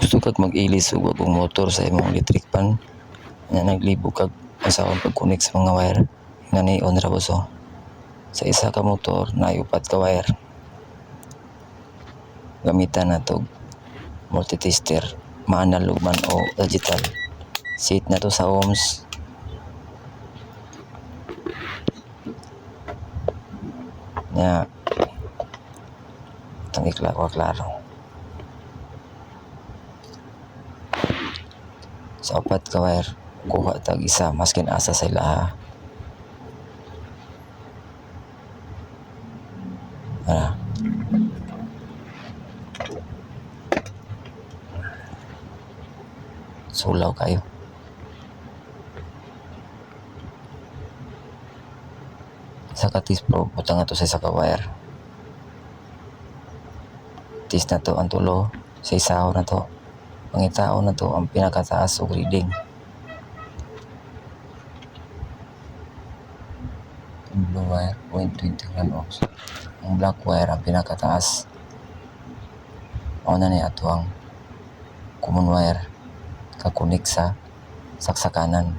gusto kag mag-ilis ug bagong motor sa imong electric pan nga naglibo kag asawang pag-connect sa mga wire nga ni-on ra boso. Sa isa ka motor naay 4 ka wire. Gamitan nato multi-tester, ma-analog man o digital. Set na to sa ohms. Nya itong klaro. Sa 4 ka wire, kuha tag isa maskin asa sa ilaha. Sulaw kayo. Sa katis pro, butang na to sa isa ka wire. Tis na to ang tulo, sa isaw na to. Pangitao na to ang pinakataas og reading. Ang blue wire, 0.21 ohms. Ang black wire, ang pinakataas. O na ni ato ang common wire. Kakunik sa saksakanan.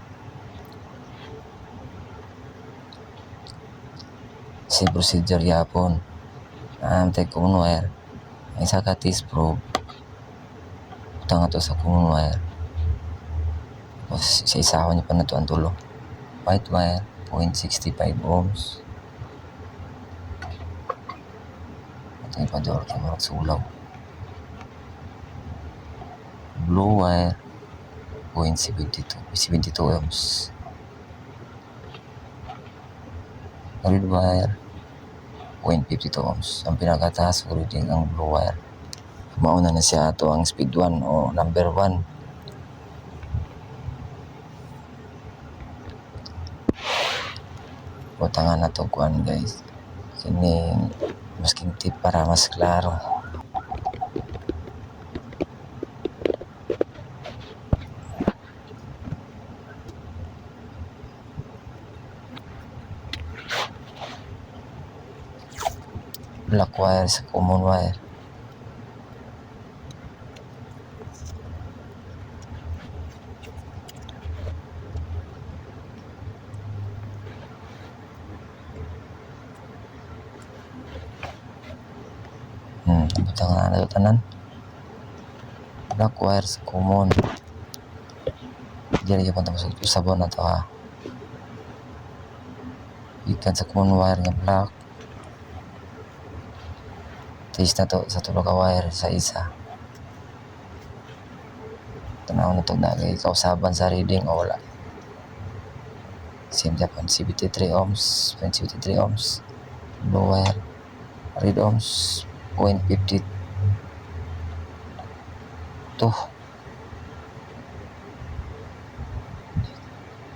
Si procedure yapon. Take common wire. Ang isa ka tis probe. Butang ato sa common wire. Sa isahon niya pa na to ang tulo. White wire, 0.65 ohms. Ito yung pador kay marag sulaw. Blue wire, 0.72 ohms. Red wire, 0.52 ohms. Ang pinakataas ko reading ang blue wire. Mauna na siya ato ang speed 1 o number 1. Butangan na to kuan guys. Kini masking tip para mas klaro. Black wire sa common wire. Butang na ito tanan. Black wire sa common. Diyan yung pantang sabon na to ha. Ikan sa common wire nga black. Tis na to sa tulo ka wire sa isa. Tanaw na to nagay kausaban sa reading o wala. Same Japan, 73 ohms, 0.73 ohms. Blue wire, red ohms, 0.52.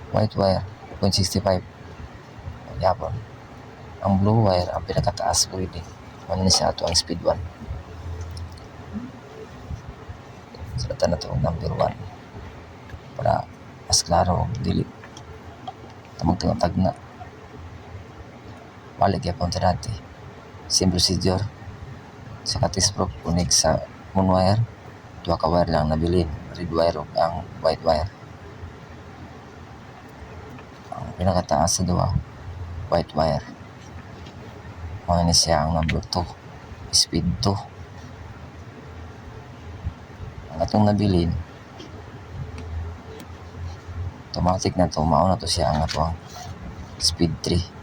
White wire, 0.65. Yapon. Ang blue wire, ang pinakataas ko reading. Ano na siya ito ang speed 1. Salatan na ito ang number 1. Para mas klaro, dili. Tamang tingatag na. Balik yapon sa dati. Same procedure. Sa katis probe, kunig sa moon wire. 2 ka wire lang nabilin. Red wire o ang white wire. Ang pinakataas sa 2, white wire. Mga na siya ang number 2. Speed 2. Ang atong nabilin, automatic na to, mauna to siya ang atong speed 3.